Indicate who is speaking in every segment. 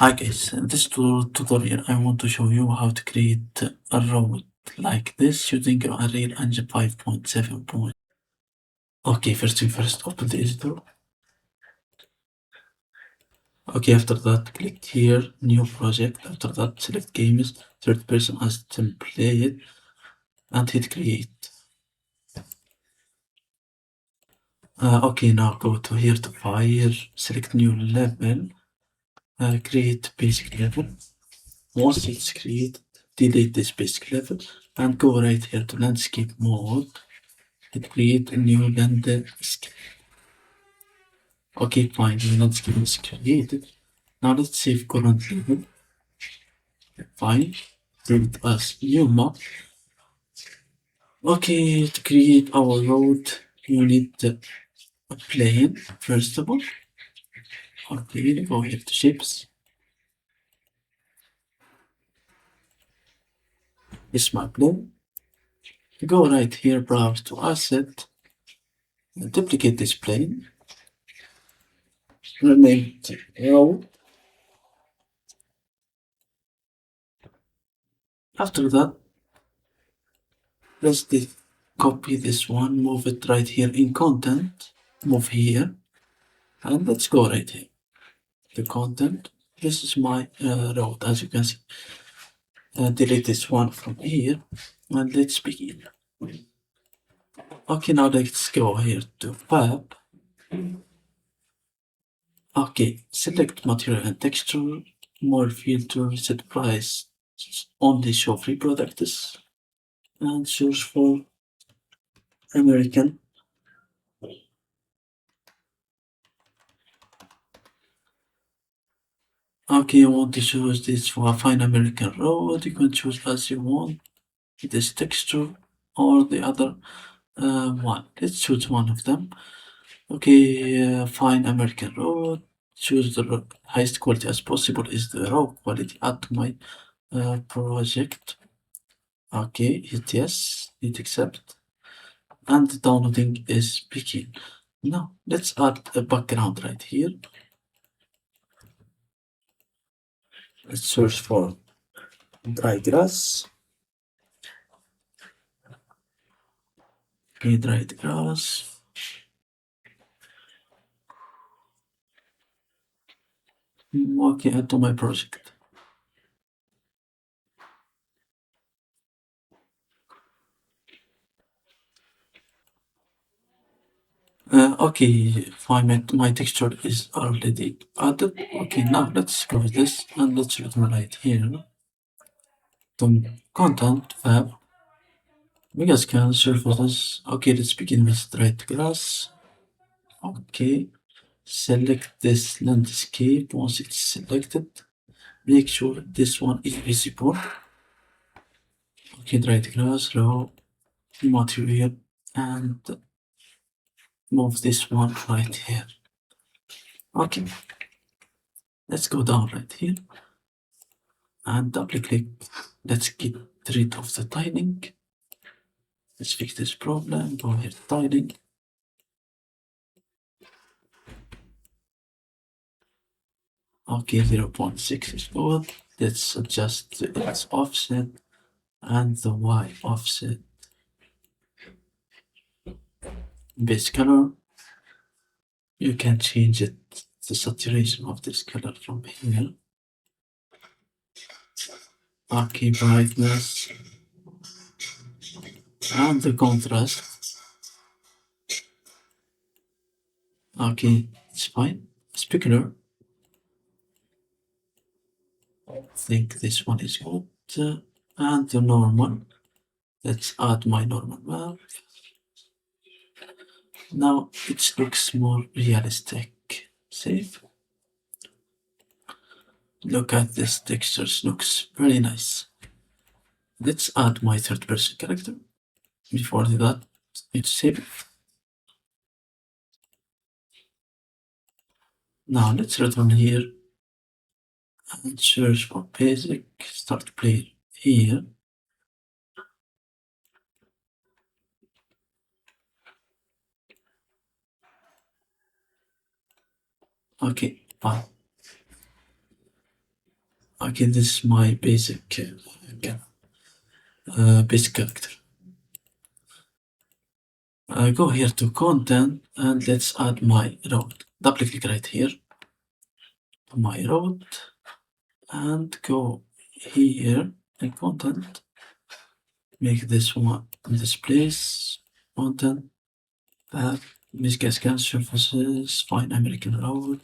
Speaker 1: Hi guys, in this tutorial I want to show you how to create a robot like this using Unreal Engine 5.7. Okay, first thing first, open the editor. Okay, after that click here, new project. After that select games, third person as template and hit create. Okay, now go to here to file, select new level, create basic level. Once it's created, delete this basic level and go right here to landscape mode. Create a new landscape. Okay, fine, the landscape is created. Now let's save current level. Fine, save it as new map. Okay, to create our road, you need a plane, first of all. Okay, go here to shapes. This is my plane. Go right here, browse to asset, duplicate this plane, rename it road. After that, let's copy this one, move it right here in content, move here, and let's go right here. The content, this is my road, as you can see. Delete this one from here, and let's begin. Okay, now let's go here to Fab. Okay, select material and texture, more filter, set price, only show free products, and search for American. Okay, you want to choose this for a fine American road, you can choose as you want, this texture or the other one. Let's choose one of them. Okay, fine American road, choose the highest quality as possible is the raw quality, add to my project. Okay, hit yes, hit accept, and the downloading is begin. Now, let's add a background right here. Let's search for dry grass. Okay, dried grass. Okay, add to my project. Okay, fine, my texture is already added. Okay, now let's close this and let's return right here to content fab. We guys can search for this. Okay, let's begin with dried grass. Okay, select this landscape. Once it's selected, make sure this one is visible. Okay, dried grass, raw material, and move this one right here. Okay, let's go down right here and double click. Let's get rid of the tiling. Let's fix this problem. Go here, tiling. Okay, 0.6 is good. Let's adjust its offset and the Y offset. Base color, you can change it, the saturation of this color from here. Okay, brightness and the contrast. Okay, it's fine. Specular, I think this one is good. And the normal. Let's add my normal map. Now it looks more realistic. Save. Look at this textures, looks very nice. Let's add my third person character. Before that, it's save. Now let's return here and search for basic, start player here. Okay, fine. Okay, this is my basic character. Go here to content and let's add my road. Double click right here to my road and go here in content. Make this one this place content. Miscast scan surfaces. Find American road.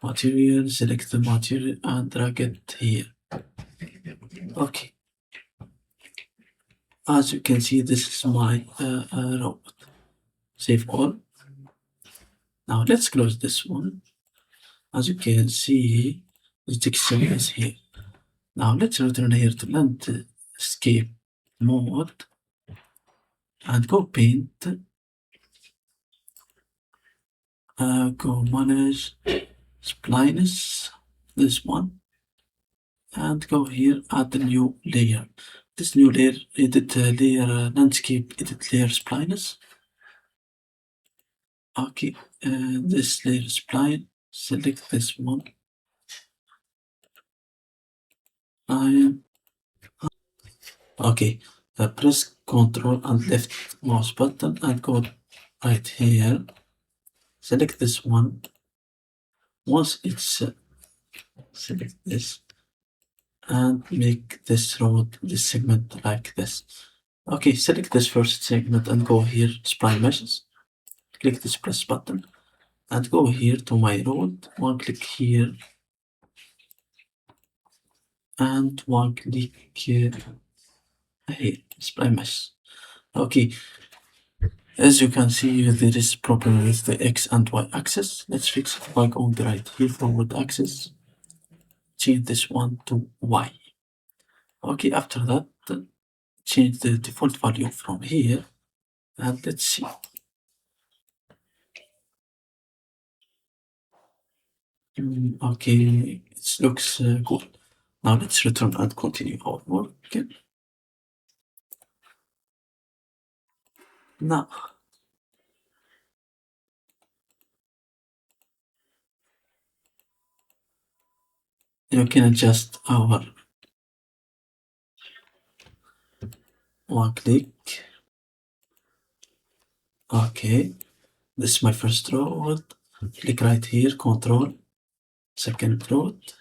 Speaker 1: Material. Select the material and drag it here. Okay. As you can see, this is my road. Save all. Now let's close this one. As you can see, the texture is here. Now let's return here to landscape mode and go paint. Go manage splines, this one, and go here add the new layer. This new layer, edit layer landscape, edit layer splines. Okay, this layer spline, select this one. Okay, press Ctrl and left mouse button and go right here. Select this one. Once it's select this and make this road, this segment like this. Okay, select this first segment and go here, spline meshes. Click this press button and go here to my road. One click here and one click here, spline mesh. Okay, as you can see, there is problem with the X and Y axis. Let's fix it by going right here, forward axis. Change this one to Y. Okay, after that, change the default value from here and let's see. Okay, it looks good. Now let's return and continue our work again. Now, you can adjust our one click. Okay, this is my first road. Click right here, control, second road,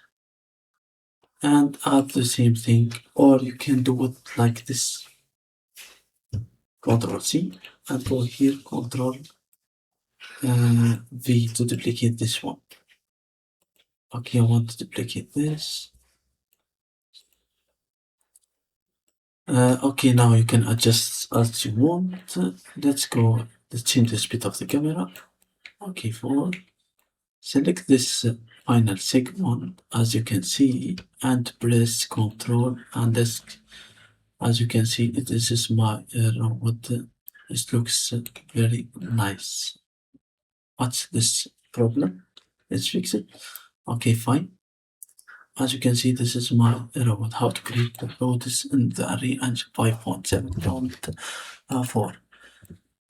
Speaker 1: and add the same thing, or you can do it like this. Control C and go here, Control V to duplicate this one. Okay, I want to duplicate this. Okay, now you can adjust as you want. Let's go, let's change the speed of the camera. Okay, forward. Select this final segment as you can see and press Control and this. As you can see, this is my robot. It looks very nice. What's this problem? Let's fix it. Okay, fine. As you can see, this is my robot. How to create the robots in the Unreal Engine 5.7.4.